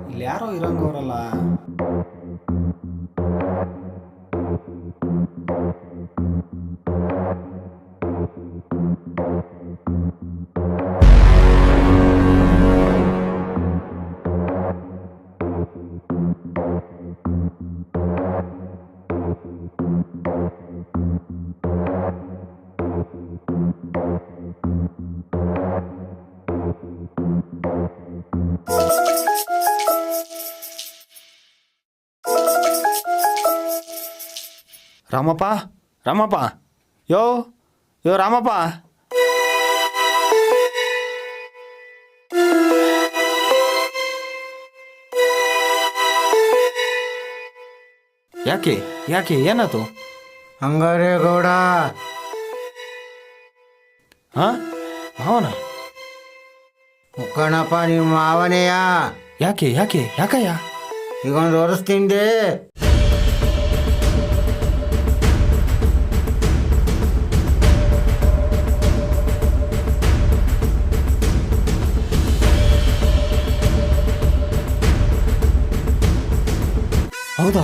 ಇಲ್ಲಿ ಯಾರೋ ಇರಂಗವ್ರಲ್ಲ. ರಾಮಪ್ಪ, ರಾಮಪ್ಪ, ಯೋ ಯೋ ರಾಮಪ್ಪ. ಯಾಕೆ ಯಾಕೆ ಏನಾಯ್ತು? ಹಂಗಾರೆ ಗೌಡ ಹಾ ಮಾವನ? ಮುಕ್ಕಣಪ್ಪ ನಿಮ್ಮ ಮಾವನೆಯ. ಯಾಕೆ ಯಾಕೆ ಯಾಕಯ್ಯ? ಈಗೊಂದು ವರ್ಷ ತಿಂದೆ. ಹೌದಾ?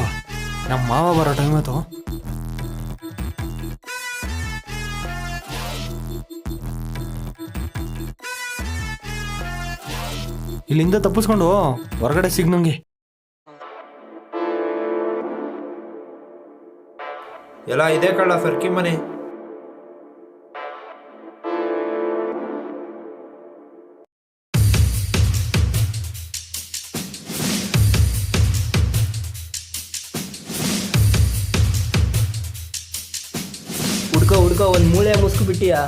ನಮ್ಮ ಮಾವ ಬರೋ ಟೈಮ್ ಆಯ್ತು. ಇಲ್ಲಿಂದ ತಪ್ಪಿಸ್ಕೊಂಡು ಹೊರಗಡೆ ಸಿಗ್ನಂಗೆ. ಎಲ್ಲ ಇದೆ ಕಳ್ಳ ಸರ್ಕಿ ಮನೆ. ಹುಡ್ಕೋ ಒಂದು ಮೂಳೆ ಮುಸ್ಕು ಬಿಟ್ಟಿಯಾ?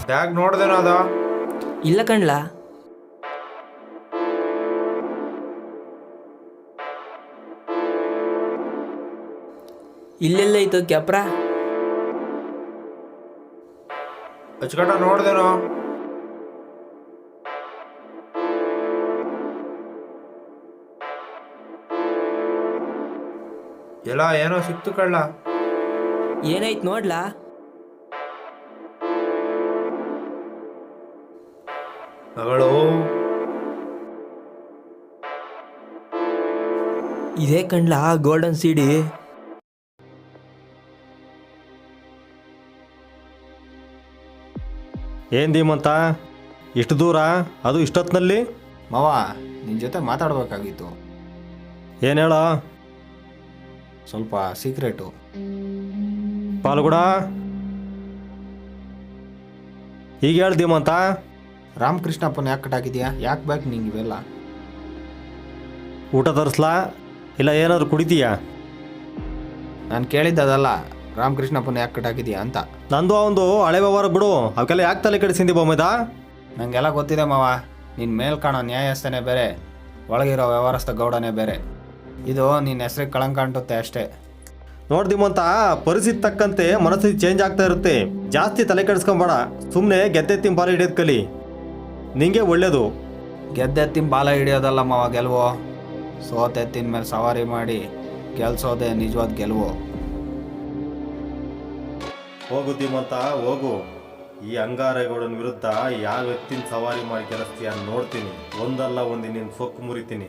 ಬ್ಯಾಗ್ ನೋಡ್ದೇನೋ ಅದ? ಇಲ್ಲ ಕಣ್ಲಾ. ಇಲ್ಲೆಲ್ಲ ಐತೋ ಕ್ಯಾಪ್ರ? ಅಚ್ಚುಕಟ್ಟ ನೋಡ್ದೇನೋ? ಎಲ್ಲ ಏನೋ ಸಿಕ್ತು ಕಳ್ಳ. ಏನಾಯ್ತು ನೋಡ್ಲಾ? ಮಗಳು ಇದೇ ಕಣ್ಲಾ ಗೋಲ್ಡನ್ ಸಿಡಿ. ಏನು ಧೀಮಂತ ಇಷ್ಟು ದೂರ, ಅದು ಇಷ್ಟೊತ್ತಿನಲ್ಲಿ? ಮಾವ ನಿನ್ನ ಜೊತೆ ಮಾತಾಡಬೇಕಾಗಿತ್ತು. ಏನು ಹೇಳ? ಸ್ವಲ್ಪ ಸೀಕ್ರೆಟು. ಪಾಲ್ಗುಡ ಈಗ ಹೇಳು ಧೀಮಂತ. ರಾಮಕೃಷ್ಣಪ್ಪನ ಯಾಕೆ ಕಟ್ಟಾಕಿದ್ಯಾ? ಯಾಕೆ ಬೇಕು ನಿಂಗೆ ಇವೆಲ್ಲ? ಊಟ ತರಿಸ್ಲಾ ಇಲ್ಲ ಏನಾದರೂ ಕುಡಿತೀಯಾ? ನಾನು ಕೇಳಿದ್ದದಲ್ಲ, ರಾಮಕೃಷ್ಣಪ್ಪನ ಯಾಕೆ ಕಟ್ಟಾಕಿದ್ಯಾ ಅಂತ. ನಂದು ಒಂದು ಹಳೆ ವ್ಯವಹಾರ ಬಿಡು, ಅವಕ್ಕೆಲ್ಲ ಯಾಕೆ ತಲೆ ಕೆಡಿಸಿಂದಿ ಬೊಮ್ಮೆದ? ನನಗೆಲ್ಲ ಗೊತ್ತಿದೆ ಮಾವ. ನಿನ್ನ ಮೇಲ್ ಕಾಣೋ ನ್ಯಾಯಸ್ಥನೇ ಬೇರೆ, ಒಳಗಿರೋ ವ್ಯವಹಾರಸ್ಥ ಗೌಡನೇ ಬೇರೆ. ಇದು ನಿನ್ನ ಹೆಸ್ರಿಗೆ ಕಳಂಕ ಅಂಟುತ್ತೆ ಅಷ್ಟೇ. ನೋಡ್ದಿಮಂತ, ಪರಿಸ್ಥಿತಿ ತಕ್ಕಂತೆ ಮನಸ್ಥಿತಿ ಚೇಂಜ್ ಆಗ್ತಾ ಇರುತ್ತೆ. ಜಾಸ್ತಿ ತಲೆ ಕೆಡಿಸ್ಕೊಂಬೇಡ, ಸುಮ್ಮನೆ ಗೆದ್ದೆತ್ತಿನ ಬಾಲ ಹಿಡಿಯೋದು ಕಲಿ, ನಿಂಗೆ ಒಳ್ಳೇದು. ಗೆದ್ದೆತ್ತಿನ ಬಾಲ ಹಿಡಿಯೋದಲ್ಲ ಮಾವ ಗೆಲುವು. ಸೋತೆತ್ತಿನ ಮೇಲೆ ಸವಾರಿ ಮಾಡಿ ಗೆಲ್ಸೋದೆ ನಿಜವಾದ ಗೆಲುವು. ಹೋಗು ಧೀಮಂತ ಹೋಗು. ಈ ಅಂಗಾರೇಗೌಡನ ವಿರುದ್ಧ ಯಾವ ಎತ್ತಿನ ಸವಾರಿ ಮಾಡಿ ಕೆಲಸ್ತೀಯ ನೋಡ್ತೀನಿ. ಒಂದಲ್ಲ ಒಂದು ನಿನ್ನ ಸೊಕ್ಕು ಮುರಿತೀನಿ.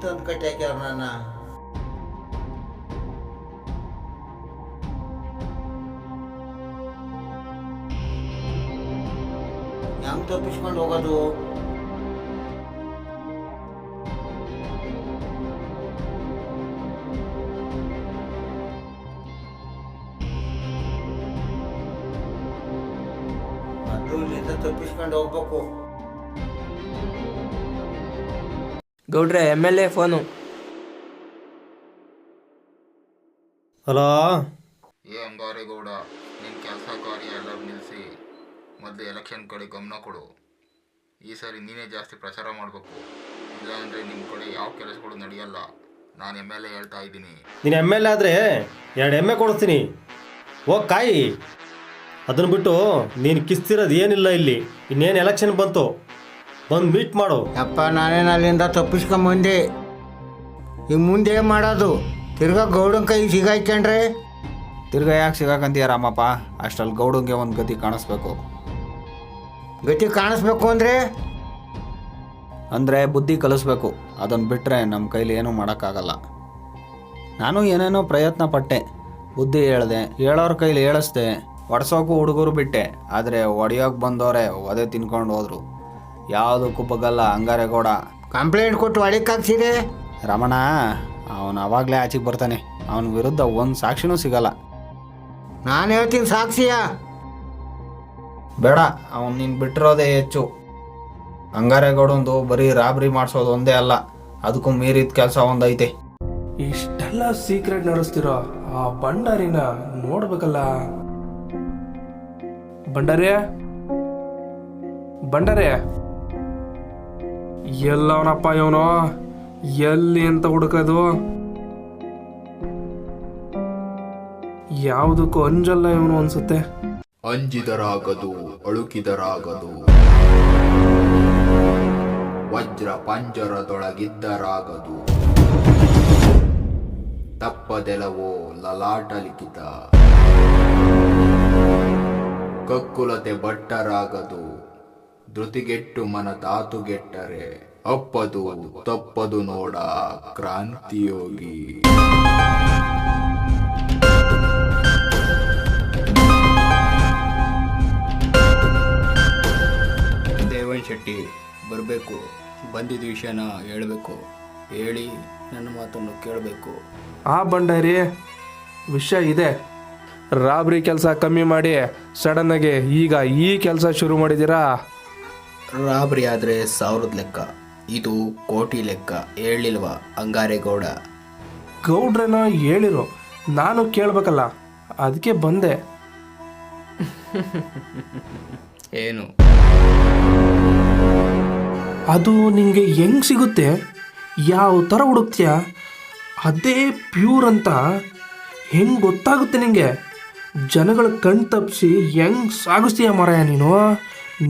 ತಂದು ಕಟ್ಟಿ ಹಾಕ್ಯಾರ ನನ್ನ. ಹೆಂಗ್ ತಪ್ಪಿಸ್ಕೊಂಡು ಹೋಗೋದು? ಅದು ಇಲ್ಲಿಂದ ತಪ್ಪಿಸ್ಕೊಂಡು ಹೋಗ್ಬೇಕು. ಗೌಡ್ರೆ MLA ಫೋನು. ಹಲೋ ಏ ಅಂಗಾರೇಗೌಡ, ನಿನ್ನ ಕೆಲಸ ಕಾರ್ಯ ಎಲ್ಲ ನಿಲ್ಲಿಸಿ ಮೊದಲು ಎಲೆಕ್ಷನ್ ಕಡೆ ಗಮನ ಕೊಡು. ಈ ಸರಿ ನೀನೇ ಜಾಸ್ತಿ ಪ್ರಚಾರ ಮಾಡಬೇಕು, ಇಲ್ಲಾಂದರೆ ನಿಮ್ಮ ಕಡೆ ಯಾವ ಕೆಲಸಗಳು ನಡೆಯಲ್ಲ. ನಾನು MLA ಹೇಳ್ತಾ ಇದ್ದೀನಿ. ನೀನು MLA ಆದರೆ 2 ಎಮ್ಮೆ ಕೊಡಿಸ್ತೀನಿ. ಹೋಗಿ ಕಾಯಿ. ಅದನ್ನು ಬಿಟ್ಟು ನೀನು ಕಿಸ್ತಿರೋದು ಏನಿಲ್ಲ ಇಲ್ಲಿ. ಇನ್ನೇನು ಎಲೆಕ್ಷನ್ ಬಂತು, ಬಂದು ಮೀಟ್ ಮಾಡು. ಅಪ್ಪ ನಾನೇನು ಅಲ್ಲಿಂದ ತಪ್ಪಿಸ್ಕೊಂಬಂದೆ. ಈಗ ಮುಂದೆ ಏನು ಮಾಡೋದು? ತಿರ್ಗಾ ಗೌಡನ ಕೈ ಸಿಗಾಯ್ಕೊಂಡ್ರೆ ತಿರ್ಗಾ ಯಾಕೆ ಸಿಗಾಕಂತೀಯ ರಾಮಪ್ಪ? ಅಷ್ಟರಲ್ಲಿ ಗೌಡಂಗೆ ಒಂದು ಗತಿ ಕಾಣಿಸ್ಬೇಕು. ಗತಿ ಕಾಣಿಸ್ಬೇಕು ಅಂದರೆ ಬುದ್ಧಿ ಕಲಿಸ್ಬೇಕು. ಅದನ್ನು ಬಿಟ್ಟರೆ ನಮ್ಮ ಕೈಲಿ ಏನೂ ಮಾಡೋಕ್ಕಾಗಲ್ಲ. ನಾನು ಏನೇನೋ ಪ್ರಯತ್ನ ಪಟ್ಟೆ, ಬುದ್ಧಿ ಹೇಳಿದೆ, ಹೇಳೋರ ಕೈಲಿ ಹೇಳಿಸ್ದೆ, ಒಡ್ಸೋಕು ಹುಡುಗರು ಬಿಟ್ಟೆ. ಆದರೆ ಒಡೆಯೋಕೆ ಬಂದವರೇ ಒದೆ ತಿನ್ಕೊಂಡು ಹೋದರು. ಯಾವುದಕ್ಕೂ ಬಗ್ಗಲ್ಲ ಅಂಗಾರೇಗೌಡ. ಕಂಪ್ಲೇಂಟ್ ಕೊಟ್ಟು ಒಳಗೆ ಹಾಕ್ಸಿದೆ. ರಮಣ ಅವನು ಅವಾಗಲೇ ಆಚೆಗೆ ಬರ್ತಾನೆ. ಅವನ ವಿರುದ್ಧ ಒಂದು ಸಾಕ್ಷಿನೂ ಸಿಗಲ್ಲ. ನಾನು ಹೇಳ್ತೀನಿ ಸಾಕ್ಷಿಯ. ಬೇಡ, ಅವನು ನೀನು ಬಿಟ್ಟಿರೋದೇ ಹೆಚ್ಚು. ಅಂಗಾರೇಗೌಡಂದು ಬರೀ ರಾಬ್ರಿ ಮಾಡಿಸೋದು ಒಂದೇ ಅಲ್ಲ, ಅದಕ್ಕೂ ಮೀರಿದ ಕೆಲಸ ಒಂದೈತೆ. ಇಷ್ಟೆಲ್ಲ ಸೀಕ್ರೆಟ್ ನಡೆಸ್ತಿರೋ ಆ ಭಂಡಾರಿನ ನೋಡ್ಬೇಕಲ್ಲ. ಭಂಡಾರಿ ಎಲ್ಲವನಪ್ಪ ಇವನು? ಎಲ್ಲಿ ಅಂತ ಹುಡುಕೋದು? ಯಾವುದಕ್ಕೂ ಅಂಜಲ್ಲ ಇವನು ಅನ್ಸುತ್ತೆ. ಅಂಜಿದರಾಗದು, ಅಳುಕಿದರಾಗದು, ವಜ್ರ ಪಂಜರದೊಳಗಿದ್ದರಾಗದು, ತಪ್ಪದೆಲವೋ ಲಲಾಟ ಲಿಖಿತ, ಕಕ್ಕುಲತೆ ಬಟ್ಟರಾಗದು, ಧೃತಿಗೆಟ್ಟು ಮನ ತಾತುಗೆಟ್ಟರೆ ಅಪ್ಪದು ತಪ್ಪದು ನೋಡ ಕ್ರಾಂತಿಯೋಗಿ. ದೇವನ್ ಶೆಟ್ಟಿ ಬರಬೇಕು, ಬಂದಿದ್ದ ವಿಷಯನ ಹೇಳಬೇಕು, ಹೇಳಿ ನನ್ನ ಮಾತನ್ನು ಕೇಳಬೇಕು. ಆ ಭಂಡಾರಿ ವಿಷಯ ಇದೆ. ರಾಬ್ರಿ ಕೆಲಸ ಕಮ್ಮಿ ಮಾಡಿ ಸಡನ್ನಾಗಿ ಈಗ ಈ ಕೆಲಸ ಶುರು ಮಾಡಿದ್ದೀರಾ. ರಾಬರಿ ಆದರೆ 1000 ಲೆಕ್ಕ, ಇದು ಕೋಟಿ ಲೆಕ್ಕ. ಹೇಳಿಲ್ವಾ ಅಂಗಾರೇಗೌಡ? ಗೌಡ್ರನ ಹೇಳಿರು, ನಾನು ಕೇಳಬೇಕಲ್ಲ, ಅದಕ್ಕೆ ಬಂದೆ. ಏನು ಅದು ನಿಂಗೆ ಹೆಂಗ್ ಸಿಗುತ್ತೆ? ಯಾವ ಥರ ಹುಡುಕ್ತೀಯ? ಅದೇ ಪ್ಯೂರ್ ಅಂತ ಹೆಂಗ್ ಗೊತ್ತಾಗುತ್ತೆ ನಿಂಗೆ? ಜನಗಳ ಕಣ್ ತಪ್ಪಿಸಿ ಹೆಂಗ್ ಸಾಗಿಸ್ತೀಯ ಮಾರಾಯ ನೀನು?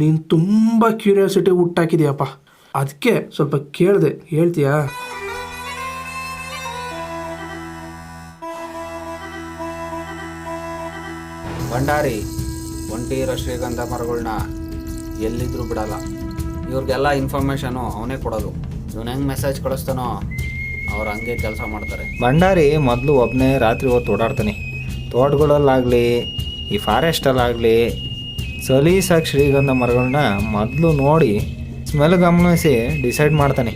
ನೀನು ತುಂಬ ಕ್ಯೂರಿಯಾಸಿಟಿ ಹುಟ್ಟಾಕಿದೆಯಪ್ಪ, ಅದಕ್ಕೆ ಸ್ವಲ್ಪ ಕೇಳಿದೆ, ಹೇಳ್ತೀಯಾ? ಭಂಡಾರಿ ಒಂಟಿ ಇರೋ ಶ್ರೀಗಂಧ ಮರಗಳನ್ನ ಎಲ್ಲಿದ್ರೂ ಬಿಡಲ್ಲ. ಇವ್ರಿಗೆಲ್ಲ ಇನ್ಫಾರ್ಮೇಷನು ಅವನೇ ಕೊಡೋದು. ಇವನು ಹೆಂಗೆ ಮೆಸೇಜ್ ಕಳಿಸ್ತಾನೋ ಅವ್ರು ಹಂಗೆ ಕೆಲಸ ಮಾಡ್ತಾರೆ. ಭಂಡಾರಿ ಮೊದಲು ಒಬ್ಬನೇ ರಾತ್ರಿ ಹೊತ್ತು ಓಡಾಡ್ತಾನೆ. ತೋಟಗಳಲ್ಲಾಗಲಿ ಈ ಫಾರೆಸ್ಟಲ್ಲಾಗಲಿ ಸಲೀಸಾಗಿ ಶ್ರೀಗಂಧ ಮರಗಳನ್ನ ಮೊದಲು ನೋಡಿ ಸ್ಮೆಲ್ ಗಮನಿಸಿ ಡಿಸೈಡ್ ಮಾಡ್ತಾನೆ.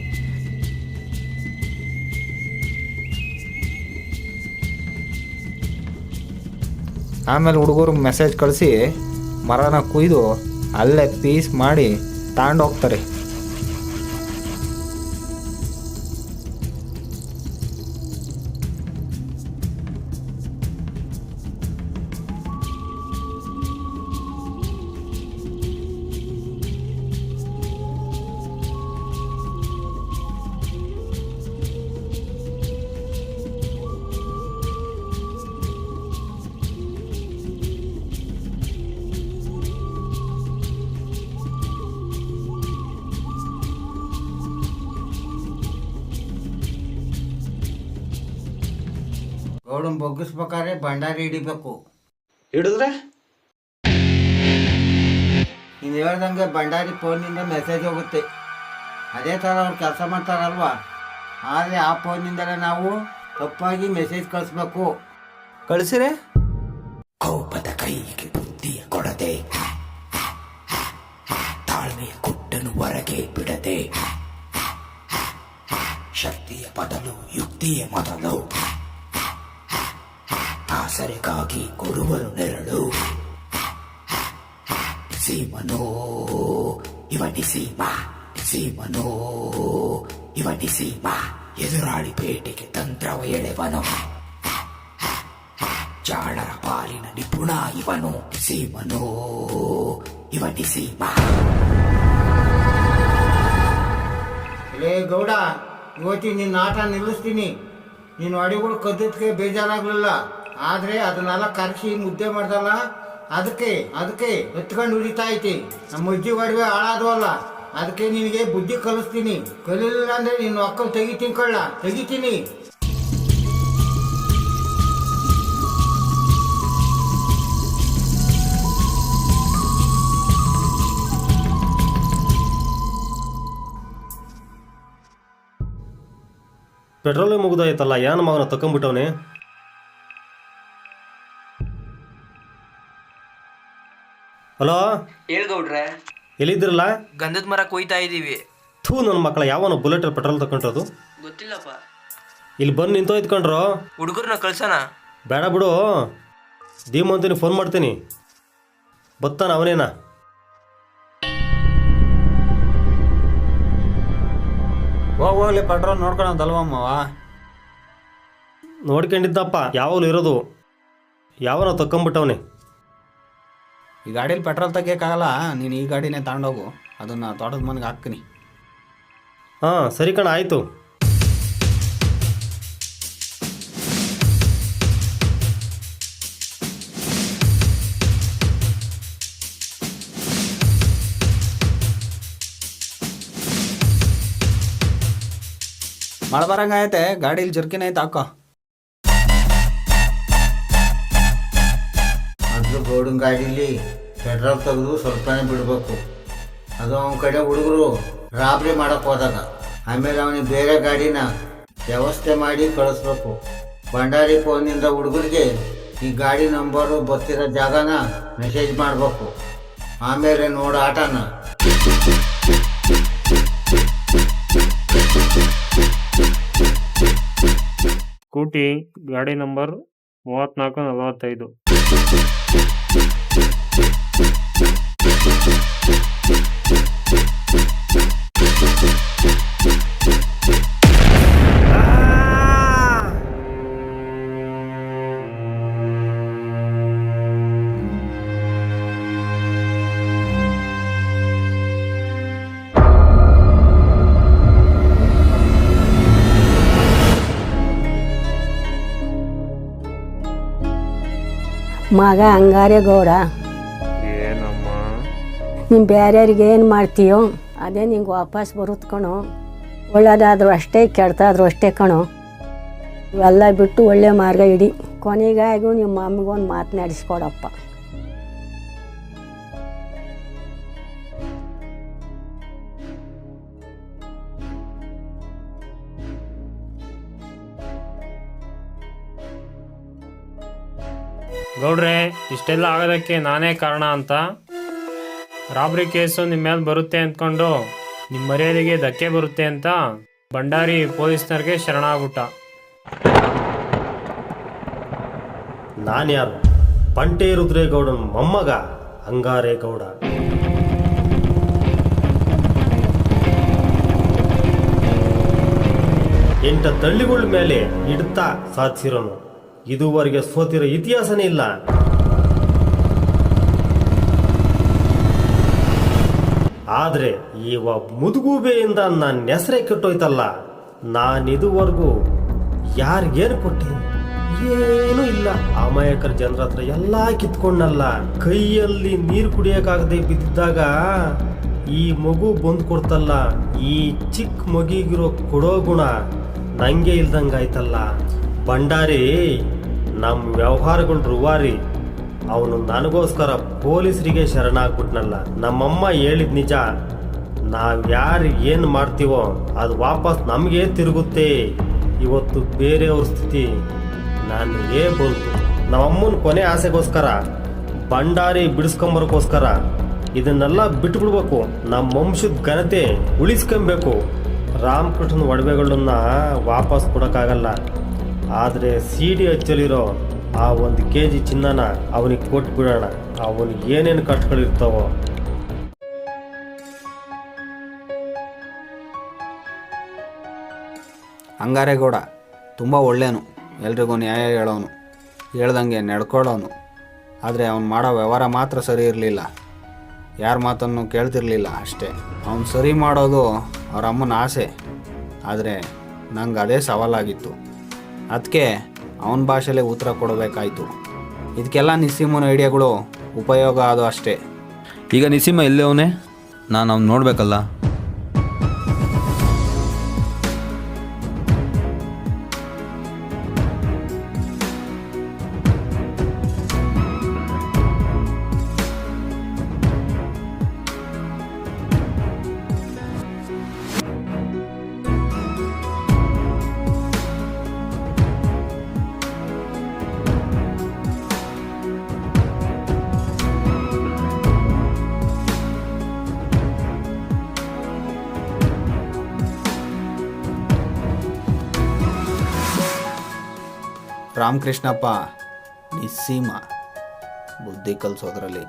ಆಮೇಲೆ ಹುಡುಗರು ಮೆಸೇಜ್ ಕಳಿಸಿ ಮರನ ಕುಯ್ದು ಅಲ್ಲೇ ಪೀಸ್ ಮಾಡಿ ತಗೊಂಡೋಗ್ತಾರೆ. ಗೌಡನ್ ಬಗ್ಗಿಸ್ಬೇಕಾದ್ರೆ ಭಂಡಾರಿ ಹಿಡಿಬೇಕು. ಹಿಡಿದ್ರೆ ನೀನು ಹೇಳ್ದಂಗೆ ಭಂಡಾರಿ ಫೋನಿಂದ ಮೆಸೇಜ್ ಹೋಗುತ್ತೆ. ಅದೇ ಥರ ಅವ್ರು ಕೆಲಸ ಮಾಡ್ತಾರಲ್ವಾ, ಆದರೆ ಆ ಫೋನಿಂದಲೇ ನಾವು ತಪ್ಪಾಗಿ ಮೆಸೇಜ್ ಕಳಿಸ್ಬೇಕು. ಕಳಿಸಿರೆ ಕೋಪದ ಕೈಗೆ ಬುದ್ಧಿಯ ಕೊಡದೆ, ತಾಳ್ಮೆಯ ಕುಟ್ಟನು ಹೊರಗೆ ಬಿಡದೆ, ಶಕ್ತಿಯ ಬದಲು ಯುಕ್ತಿಯ ಮೊದಲು, ಆಸರೆಗಾಗಿ ಕೊಡುವರು ನೆರಳು. ಸೀಮನೋ ಇವನಿ ಸೀಮ, ಸೀಮನೋ ಇವನಿ ಸೀಮ, ಎದುರಾಳಿ ಪೇಟೆಗೆ ತಂತ್ರವ ಎಳೆವನು, ಜಾಣರ ಪಾಲಿನ ನಿಪುಣ ಇವನು ಡಿಸೀಮನು ಇವ ಡಿಸೀಮ. ಲೇ ಗೌಡ, ಇವತ್ತಿ ನಿನ್ನ ಆಟ ನಿಲ್ಲಿಸ್ತೀನಿ. ನೀನು ಅಡಿಗಳು ಕದ್ದಕ್ಕೆ ಬೇಜಾರಾಗಲಿಲ್ಲ, ಆದರೆ ಅದನ್ನೆಲ್ಲ ಕರೆಸಿ ಮುದ್ದೆ ಮಾಡ್ದಲ್ಲ, ಅದಕ್ಕೆ ಎತ್ಕೊಂಡು ಉಳಿತಾ ಐತಿ. ನಮ್ಮ ಅಜ್ಜಿ ಒಡವೆ ಹಾಳಾದವಲ್ಲ, ಅದಕ್ಕೆ ನಿನಗೆ ಬುದ್ಧಿ ಕಲಿಸ್ತೀನಿ. ಕಲಿಲಿಲ್ಲ ಅಂದರೆ ನಿನ್ನ ಒಕ್ಕಲು ತೆಗಿತೀನಿ. ಪೆಟ್ರೋಲೇ ಮುಗ್ದಾಯ್ತಲ್ಲ, ಯಾನ ಮಗನ ತಕೊಂಬಿಟ್ಟವನೆ. ಹಲೋ, ಹೇಳ್ಗೌಡ್ರೆ, ಎಲ್ಲಿದ್ದಿರಲ್ಲ? ಗಂಧದ ಮರ ಕೊಯ್ತಾ ಇದ್ದೀವಿ. ಥೂ, ನನ್ನ ಮಕ್ಕಳ ಯಾವನ ಬುಲೆಟ್ ಪೆಟ್ರೋಲ್ ತಗೊಂಡ್ರದು? ಗೊತ್ತಿಲ್ಲಪ್ಪ. ಇಲ್ಲಿ ಬಂದು ನಿಂತೋಯ್ತ್ಕೊಂಡ್ರು. ಹುಡುಗರನ್ನ ಕಳ್ಸೋಣ. ಬೇಡ ಬಿಡು, ಧೀಮಂತೀನಿ ಫೋನ್ ಮಾಡ್ತೀನಿ, ಬತ್ತಾನ ಅವನೇನ. ಹೋಗ್ಲಿ ಪೆಟ್ರೋಲ್ ನೋಡ್ಕೊಳೋದಲ್ವಮ್ಮವ. ನೋಡ್ಕೊಂಡಿದ್ದಪ್ಪ, ಯಾವಾಗಲೂ ಇರೋದು. ಯಾವನ ತಕೊಂಬಿಟ್ಟವನೆ. ಈ ಗಾಡೀಲಿ ಪೆಟ್ರೋಲ್ ತೆಗಿಯೋಕ್ಕಾಗಲ್ಲ, ನೀನು ಈ ಗಾಡಿನೇ ತಗೊಂಡೋಗು, ಅದನ್ನು ತೋಟದ ಮನೆಗೆ ಹಾಕ್ತೀನಿ. ಹಾಂ ಸರಿ ಕಣ, ಆಯಿತು. ಮಳೆ ಬರಂಗೈತೆ, ಗಾಡೀಲಿ ಜರ್ಕಿನ್ ಐತೆ ಹಾಕೋ. ಮೊದಲು ಗೌಡನ ಗಾಡೀಲಿ ಪೆಟ್ರೋಲ್ ತೆಗೆದು ಸ್ವಲ್ಪನೇ ಬಿಡಬೇಕು. ಅದು ಅವನ ಕಡೆ ಹುಡುಗರು ರಾಬರಿ ಮಾಡೋಕ್ಕೆ ಹೋದಾಗ, ಆಮೇಲೆ ಅವನಿಗೆ ಬೇರೆ ಗಾಡಿನ ವ್ಯವಸ್ಥೆ ಮಾಡಿ ಕಳಿಸ್ಬೇಕು. ಭಂಡಾರಿ ಫೋನಿಂದ ಹುಡುಗರಿಗೆ ಈ ಗಾಡಿ ನಂಬರು ಬರ್ತಿರೋ ಜಾಗನ ಮೆಸೇಜ್ ಮಾಡಬೇಕು. ಆಮೇಲೆ ನೋಡು ಆಟನ. ಸ್ಕೂಟಿ ಗಾಡಿ ನಂಬರ್ 3445. ಮಗ ಹಂಗಾರೆ ಗೌಡ, ಏನಮ್ಮ ನೀನು ಬೇರೆಯವ್ರಿಗೆ ಏನು ಮಾಡ್ತೀಯೋ ಅದೇ ನಿಂಗೆ ವಾಪಸ್ ಬರುತ್ತೆ ಕಣೋ. ಒಳ್ಳೇದಾದರೂ ಅಷ್ಟೇ, ಕೆಡ್ತಾದರೂ ಅಷ್ಟೇ ಕಣೋ. ಇವೆಲ್ಲ ಬಿಟ್ಟು ಒಳ್ಳೆ ಮಾರ್ಗ ಹಿಡಿ. ಕೊನೆಗಾಗೂ ನಿಮ್ಮ ಅಮ್ಮಗೊಂದು ಮಾತನಾಡಿಸ್ಕೊಡಪ್ಪ. ಗೌಡ್ರೆ, ಇಷ್ಟೆಲ್ಲ ಆಗೋದಕ್ಕೆ ನಾನೇ ಕಾರಣ ಅಂತ ರಾಬ್ರಿ ಕೇಸು ನಿಮ್ಮ ಮೇಲೆ ಬರುತ್ತೆ ಅಂದ್ಕೊಂಡು ನಿಮ್ಮ ಮರ್ಯಾದೆಗೆ ಧಕ್ಕೆ ಬರುತ್ತೆ ಅಂತ ಭಂಡಾರಿ ಪೊಲೀಸ್ನವ್ರಿಗೆ ಶರಣಾಗ್ಬಿಟ್ಟ. ನಾನ್ಯಾರು? ಬಂಟೆ ರುದ್ರೇಗೌಡನ ಮೊಮ್ಮಗ ಅಂಗಾರೇಗೌಡ. ಎಂಟ ತಳ್ಳಿಗಳ ಮೇಲೆ ಹಿಡ್ತಾ ಸಾಧಿಸಿರೋನು. ಇದುವರೆಗೆ ಸೋತಿರೋ ಇತಿಹಾಸನೇ ಇಲ್ಲ. ಆದ್ರೆ ಇವ ಮುದುಗೂಬೆಯಿಂದ ನನ್ನ ಹೆಸರೇ ಕೆಟ್ಟೋಯ್ತಲ್ಲ. ನಾನಿದುವರೆಗೂ ಯಾರಿಗೇನು ಕೊಟ್ಟೆ? ಏನೂ ಇಲ್ಲ. ಅಮಾಯಕರ ಜನರ ಹತ್ರ ಎಲ್ಲ ಕಿತ್ಕೊಂಡಲ್ಲ. ಕೈಯಲ್ಲಿ ನೀರು ಕುಡಿಯೋಕ್ಕಾಗದೆ ಬಿದ್ದಾಗ ಈ ಮಗು ಬಂದು ಕೊಡ್ತಲ್ಲ, ಈ ಚಿಕ್ಕ ಮಗಿಗಿರೋ ಕೊಡೋ ಗುಣ ನಂಗೆ ಇಲ್ದಂಗಾಯ್ತಲ್ಲ. ಭಂಡಾರಿ ನಮ್ಮ ವ್ಯವಹಾರಗಳು ರುವಾರಿ. ಅವನು ನನಗೋಸ್ಕರ ಪೊಲೀಸರಿಗೆ ಶರಣಾಗ್ಬಿಟ್ನಲ್ಲ. ನಮ್ಮಮ್ಮ ಹೇಳಿದ ನಿಜ, ನಾವು ಯಾರು ಏನು ಮಾಡ್ತೀವೋ ಅದು ವಾಪಸ್ ನಮಗೆ ತಿರುಗುತ್ತೆ. ಇವತ್ತು ಬೇರೆಯವ್ರ ಸ್ಥಿತಿ ನನಗೇ ಬಂತು. ನಮ್ಮಮ್ಮನ ಕೊನೆ ಆಸೆಗೋಸ್ಕರ, ಭಂಡಾರಿ ಬಿಡಿಸ್ಕೊಂಬರೋಕ್ಕೋಸ್ಕರ ಇದನ್ನೆಲ್ಲ ಬಿಟ್ಬಿಡ್ಬೇಕು. ನಮ್ಮ ವಂಶದ ಘನತೆ ಉಳಿಸ್ಕೊಬೇಕು. ರಾಮಕೃಷ್ಣನ ಒಡವೆಗಳನ್ನ ವಾಪಸ್ ಕೊಡೋಕ್ಕಾಗಲ್ಲ. ಆದರೆ CD ಹಚ್ಚಲಿರೋ ಆ 1 kg ಚಿನ್ನನ ಅವನಿಗೆ ಕೊಟ್ಟು ಬಿಡೋಣ. ಅವನಿಗೆ ಏನೇನು ಕಷ್ಟಗಳಿರ್ತಾವೋ. ಅಂಗಾರೇಗೌಡ ತುಂಬ ಒಳ್ಳೆಯನು, ಎಲ್ರಿಗೂ ನ್ಯಾಯ ಹೇಳೋನು. ಹೇಳ್ದಂಗೆ ನಡ್ಕೊಳ್ಳೋನು. ಆದರೆ ಅವ್ನು ಮಾಡೋ ವ್ಯವಹಾರ ಮಾತ್ರ ಸರಿ ಇರಲಿಲ್ಲ, ಯಾರ ಮಾತನ್ನು ಕೇಳ್ತಿರ್ಲಿಲ್ಲ ಅಷ್ಟೇ. ಅವ್ನು ಸರಿ ಮಾಡೋದು ಅವ್ರ ಅಮ್ಮನ ಆಸೆ, ಆದರೆ ನಂಗೆ ಅದೇ ಸವಾಲಾಗಿತ್ತು. ಅದಕ್ಕೆ ಅವನ ಭಾಷೆಲೇ ಉತ್ತರ ಕೊಡಬೇಕಾಯ್ತು. ಇದಕ್ಕೆಲ್ಲ ನಿಸ್ಸಿಮನ ಐಡಿಯಾಗಳು ಉಪಯೋಗ ಅದು ಅಷ್ಟೇ. ಈಗ ನಿಸ್ಸಿಮ ಎಲ್ಲೇ ಅವನೇ? ನಾನು ಅವ್ನು ನೋಡಬೇಕಲ್ಲ. ರಾಮಕೃಷ್ಣಪ್ಪ ನಿಸ್ಸೀಮ ಬುದ್ಧಿ ಕಲಿಸೋದ್ರಲ್ಲಿ